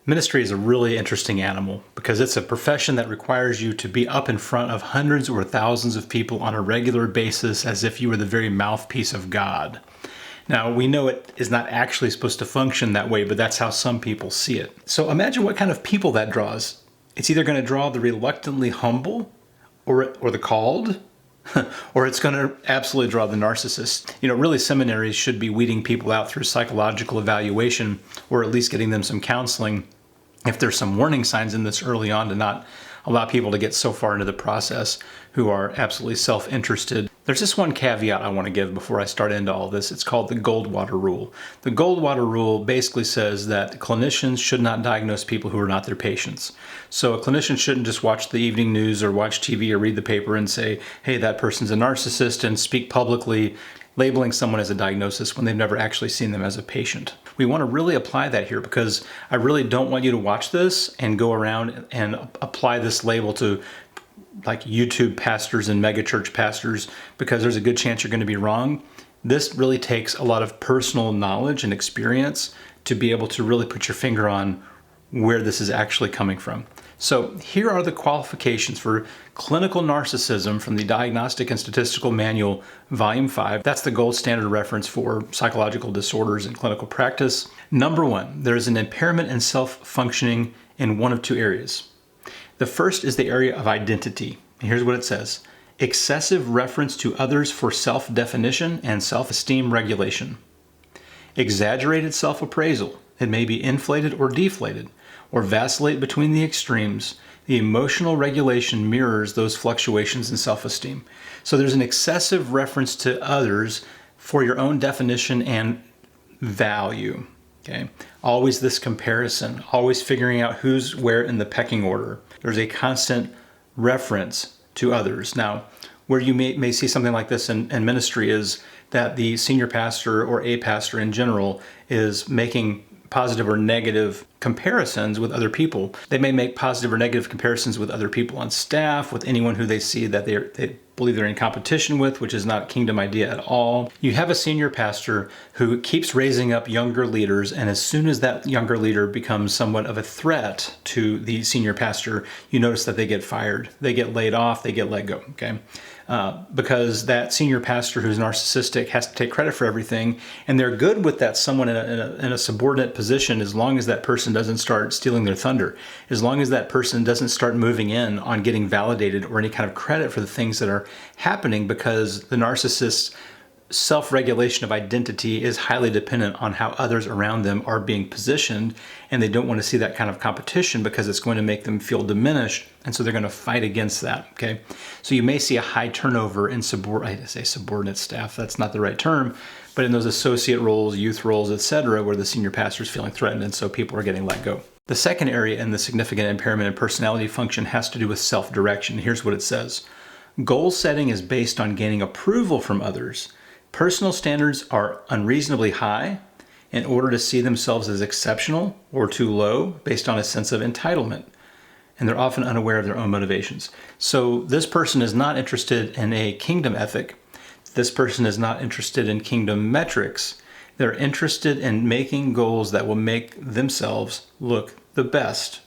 Ministry is a really interesting animal because it's a profession that requires you to be up in front of hundreds or thousands of people on a regular basis as if you were the very mouthpiece of God. Now, we know it is not actually supposed to function that way, but that's how some people see it. So imagine what kind of people that draws. It's either going to draw the reluctantly humble or the called, or it's going to absolutely draw the narcissist. Really seminaries should be weeding people out through psychological evaluation, or at least getting them some counseling if there's some warning signs in this early on, to not allow people to get so far into the process who are absolutely self-interested. There's just one caveat I want to give before I start into all this. It's called the Goldwater Rule. The Goldwater Rule basically says that clinicians should not diagnose people who are not their patients. So a clinician shouldn't just watch the evening news or watch TV or read the paper and say, hey, that person's a narcissist, and speak publicly labeling someone as a diagnosis when they've never actually seen them as a patient. We want to really apply that here, because I really don't want you to watch this and go around and apply this label to like YouTube pastors and megachurch pastors, because there's a good chance you're going to be wrong. This really takes a lot of personal knowledge and experience to be able to really put your finger on where this is actually coming from. So here are the qualifications for clinical narcissism from the Diagnostic and Statistical Manual, Volume 5. That's the gold standard reference for psychological disorders in clinical practice. Number 1, there is an impairment in self-functioning in one of two areas. The first is the area of identity. And here's what it says: excessive reference to others for self-definition and self-esteem regulation. Exaggerated self-appraisal. It may be inflated or deflated, or vacillate between the extremes. The emotional regulation mirrors those fluctuations in self-esteem. So there's an excessive reference to others for your own definition and value. Okay. Always this comparison, always figuring out who's where in the pecking order. There's a constant reference to others. Now, where you may see something like this in ministry is that the senior pastor or a pastor in general is making positive or negative comparisons with other people. They may make positive or negative comparisons with other people on staff, with anyone who they see that they believe they're in competition with, which is not a kingdom idea at all. You have a senior pastor who keeps raising up younger leaders, and as soon as that younger leader becomes somewhat of a threat to the senior pastor, you notice that they get fired, they get laid off, they get let go, okay? Because that senior pastor who's narcissistic has to take credit for everything, and they're good with that someone in a subordinate position as long as that person doesn't start stealing their thunder, as long as that person doesn't start moving in on getting validated or any kind of credit for the things that are happening, because the narcissist's self-regulation of identity is highly dependent on how others around them are being positioned, and they don't want to see that kind of competition because it's going to make them feel diminished, and so they're going to fight against that, okay? So you may see a high turnover in subordinate staff, that's not the right term, but in those associate roles, youth roles, etc., where the senior pastor is feeling threatened, and so people are getting let go. The second area in the significant impairment in personality function has to do with self-direction. Here's what it says: goal setting is based on gaining approval from others. Personal standards are unreasonably high in order to see themselves as exceptional, or too low based on a sense of entitlement. And they're often unaware of their own motivations. So this person is not interested in a kingdom ethic. This person is not interested in kingdom metrics. They're interested in making goals that will make themselves look the best.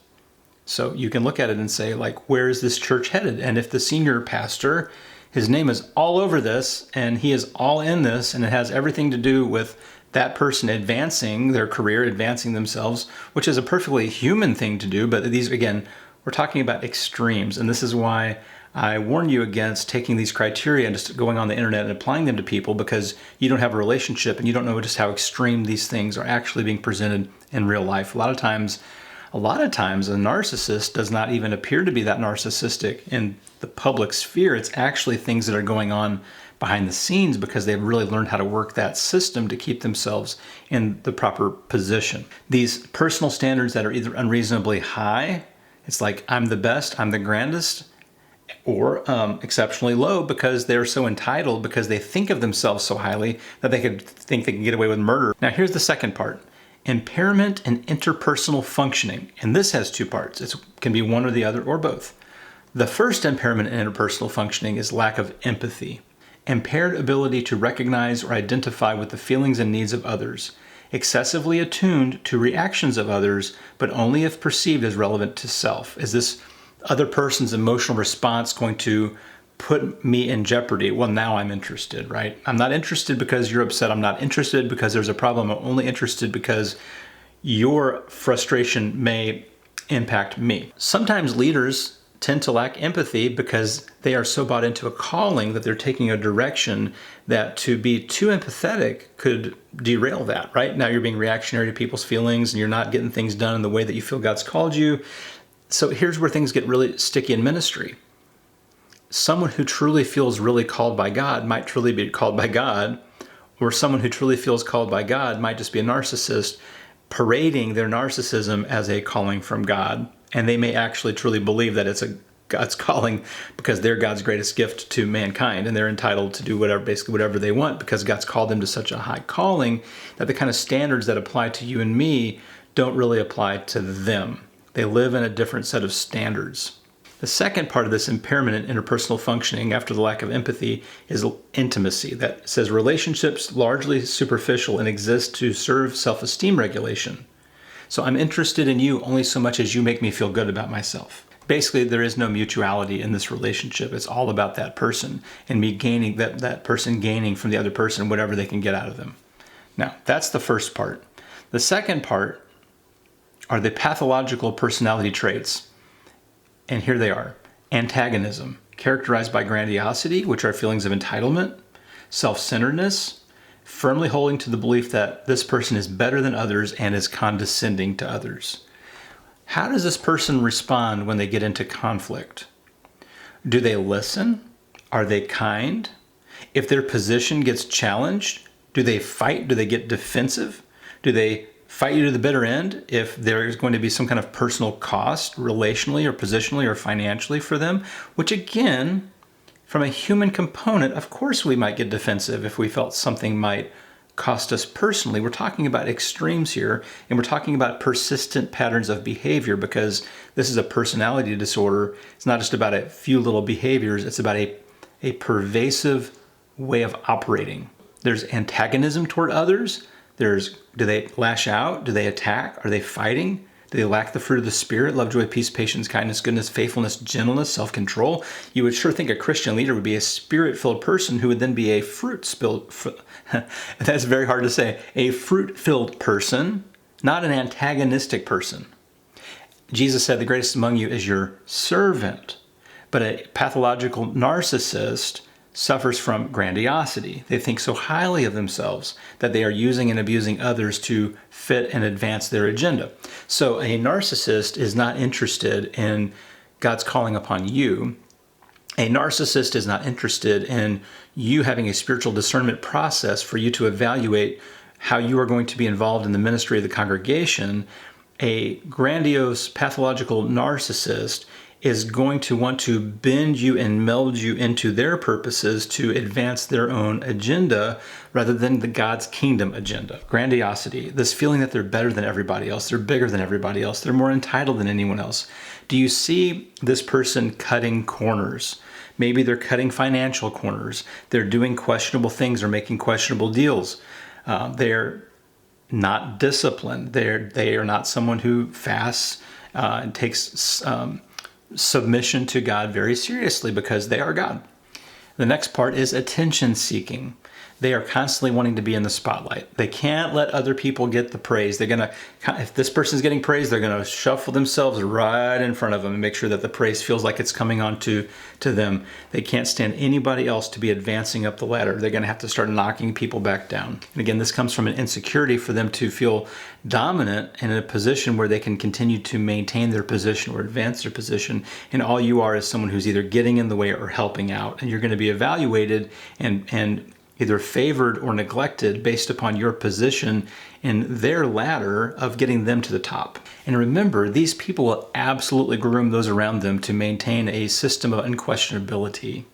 So you can look at it and say, like, where is this church headed? And if the senior pastor, his name is all over this, and he is all in this, and it has everything to do with that person advancing their career, advancing themselves, which is a perfectly human thing to do. But these, again, we're talking about extremes. And this is why I warn you against taking these criteria and just going on the internet and applying them to people, because you don't have a relationship and you don't know just how extreme these things are actually being presented in real life. A lot of times, a narcissist does not even appear to be that narcissistic in the public sphere. It's actually things that are going on behind the scenes because they've really learned how to work that system to keep themselves in the proper position. These personal standards that are either unreasonably high, it's like I'm the best, I'm the grandest, or exceptionally low because they're so entitled, because they think of themselves so highly that they think they can get away with murder. Now here's the second part: impairment in interpersonal functioning. And this has two parts. It can be one or the other or both. The first impairment in interpersonal functioning is lack of empathy, impaired ability to recognize or identify with the feelings and needs of others, excessively attuned to reactions of others, but only if perceived as relevant to self. Is this other person's emotional response going to put me in jeopardy? Well, now I'm interested, right? I'm not interested because you're upset. I'm not interested because there's a problem. I'm only interested because your frustration may impact me. Sometimes leaders tend to lack empathy because they are so bought into a calling that they're taking a direction that to be too empathetic could derail that, right? Now you're being reactionary to people's feelings and you're not getting things done in the way that you feel God's called you. So here's where things get really sticky in ministry. Someone who truly feels really called by God might truly be called by God, or someone who truly feels called by God might just be a narcissist parading their narcissism as a calling from God. And they may actually truly believe that it's a God's calling because they're God's greatest gift to mankind and they're entitled to do basically whatever they want because God's called them to such a high calling that the kind of standards that apply to you and me don't really apply to them. They live in a different set of standards. The second part of this impairment in interpersonal functioning after the lack of empathy is intimacy. That says relationships largely superficial and exist to serve self-esteem regulation. So I'm interested in you only so much as you make me feel good about myself. Basically, there is no mutuality in this relationship. It's all about that person and me gaining, that person gaining from the other person whatever they can get out of them. Now, that's the first part. The second part are the pathological personality traits. And here they are. Antagonism, characterized by grandiosity, which are feelings of entitlement, self-centeredness, firmly holding to the belief that this person is better than others and is condescending to others. How does this person respond when they get into conflict? Do they listen? Are they kind? If their position gets challenged, do they fight? Do they get defensive? Do they fight you to the bitter end if there is going to be some kind of personal cost relationally or positionally or financially for them? Which again, from a human component, of course we might get defensive if we felt something might cost us personally. We're talking about extremes here, and we're talking about persistent patterns of behavior because this is a personality disorder. It's not just about a few little behaviors, it's about a pervasive way of operating. There's antagonism toward others. Do they lash out? Do they attack? Are they fighting? Do they lack the fruit of the Spirit? Love, joy, peace, patience, kindness, goodness, faithfulness, gentleness, self-control. You would sure think a Christian leader would be a Spirit-filled person who would then be a fruit-filled, that's very hard to say, a fruit-filled person, not an antagonistic person. Jesus said the greatest among you is your servant, but a pathological narcissist suffers from grandiosity. They think so highly of themselves that they are using and abusing others to fit and advance their agenda. So a narcissist is not interested in God's calling upon you. A narcissist is not interested in you having a spiritual discernment process for you to evaluate how you are going to be involved in the ministry of the congregation. A grandiose pathological narcissist is going to want to bend you and meld you into their purposes to advance their own agenda rather than the God's kingdom agenda. Grandiosity, this feeling that they're better than everybody else, they're bigger than everybody else, they're more entitled than anyone else. Do you see this person cutting corners? Maybe they're cutting financial corners. They're doing questionable things or making questionable deals. They're not disciplined. They are not someone who fasts and takes submission to God very seriously because they are God. The next part is attention seeking. They are constantly wanting to be in the spotlight. They can't let other people get the praise. If this person's getting praise, they're going to shuffle themselves right in front of them and make sure that the praise feels like it's coming on to them. They can't stand anybody else to be advancing up the ladder. They're going to have to start knocking people back down. And again, this comes from an insecurity for them to feel dominant and in a position where they can continue to maintain their position or advance their position. And all you are is someone who's either getting in the way or helping out. And you're going to be evaluated and either favored or neglected based upon your position in their ladder of getting them to the top. And remember, these people will absolutely groom those around them to maintain a system of unquestionability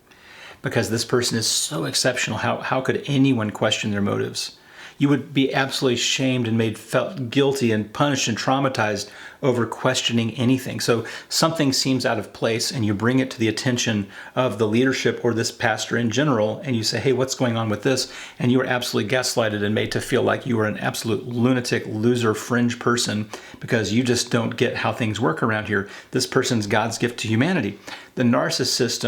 because this person is so exceptional. How could anyone question their motives? You would be absolutely shamed and felt guilty and punished and traumatized over questioning anything. So something seems out of place and you bring it to the attention of the leadership or this pastor in general, and you say, hey, what's going on with this? And you are absolutely gaslighted and made to feel like you are an absolute lunatic, loser, fringe person because you just don't get how things work around here. This person's God's gift to humanity. The narcissist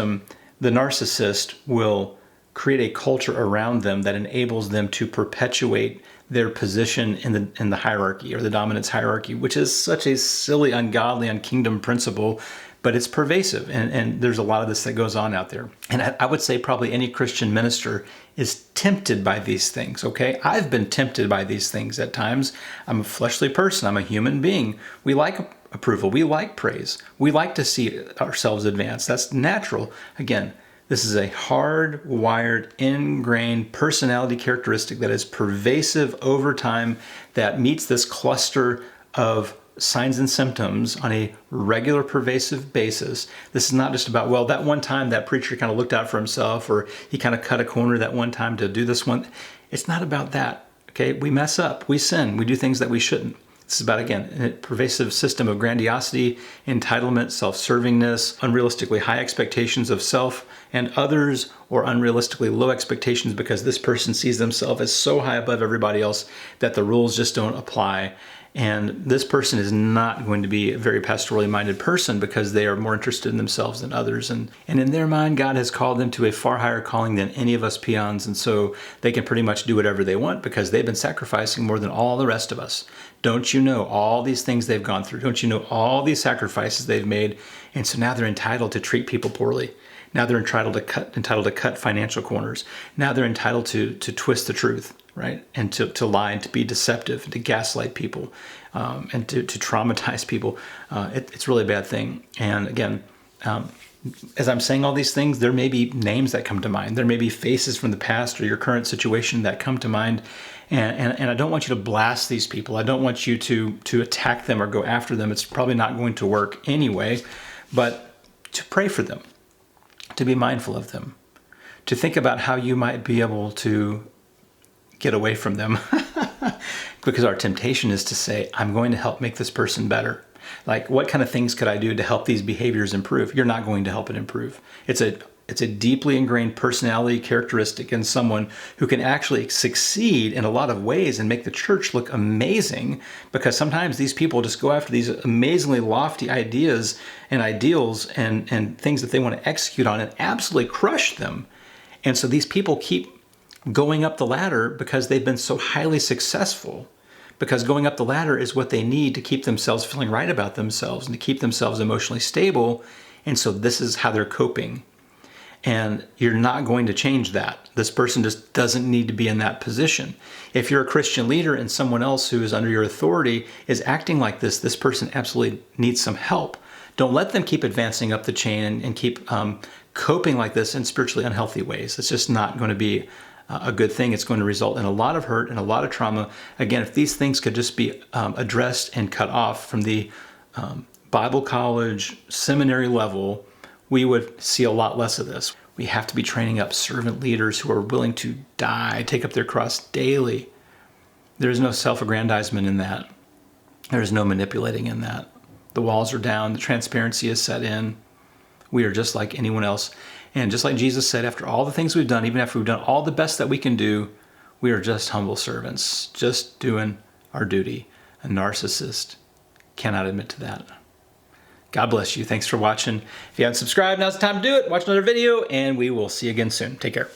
will create a culture around them that enables them to perpetuate their position in the hierarchy or the dominance hierarchy, which is such a silly, ungodly, unkingdom principle, but it's pervasive. And there's a lot of this that goes on out there. And I would say probably any Christian minister is tempted by these things, okay? I've been tempted by these things at times. I'm a fleshly person. I'm a human being. We like approval. We like praise. We like to see ourselves advance. That's natural. Again, this is a hardwired, ingrained personality characteristic that is pervasive over time, that meets this cluster of signs and symptoms on a regular, pervasive basis. This is not just about, well, that one time that preacher kind of looked out for himself, or he kind of cut a corner that one time to do this one. It's not about that, okay? We mess up, we sin, we do things that we shouldn't. This is about, again, a pervasive system of grandiosity, entitlement, self-servingness, unrealistically high expectations of self and others, or unrealistically low expectations because this person sees themselves as so high above everybody else that the rules just don't apply. And this person is not going to be a very pastorally minded person because they are more interested in themselves than others. And in their mind, God has called them to a far higher calling than any of us peons. And so they can pretty much do whatever they want because they've been sacrificing more than all the rest of us. Don't you know all these things they've gone through? Don't you know all these sacrifices they've made? And so now they're entitled to treat people poorly. Now they're entitled to cut financial corners. Now they're entitled to twist the truth, right? And to lie and to be deceptive and to gaslight people and to traumatize people. It's really a bad thing. And again, as I'm saying all these things, there may be names that come to mind. There may be faces from the past or your current situation that come to mind. And I don't want you to blast these people. I don't want you to attack them or go after them. It's probably not going to work anyway. But to pray for them, to be mindful of them, to think about how you might be able to get away from them. Because our temptation is to say, I'm going to help make this person better. Like, what kind of things could I do to help these behaviors improve? You're not going to help it improve. It's a deeply ingrained personality characteristic in someone who can actually succeed in a lot of ways and make the church look amazing, because sometimes these people just go after these amazingly lofty ideas and ideals and things that they want to execute on and absolutely crush them. And so these people keep going up the ladder because they've been so highly successful, because going up the ladder is what they need to keep themselves feeling right about themselves and to keep themselves emotionally stable. And so this is how they're coping. And you're not going to change that. This person just doesn't need to be in that position. If you're a Christian leader and someone else who is under your authority is acting like this person absolutely needs some help. Don't let them keep advancing up the chain and keep coping like this in spiritually unhealthy ways. It's just not going to be a good thing. It's going to result in a lot of hurt and a lot of trauma. Again, if these things could just be addressed and cut off from the Bible college, seminary level, we would see a lot less of this. We have to be training up servant leaders who are willing to die, take up their cross daily. There is no self-aggrandizement in that. There is no manipulating in that. The walls are down. The transparency is set in. We are just like anyone else. And just like Jesus said, after all the things we've done, even after we've done all the best that we can do, we are just humble servants, just doing our duty. A narcissist cannot admit to that. God bless you. Thanks for watching. If you haven't subscribed, now's the time to do it. Watch another video, and we will see you again soon. Take care.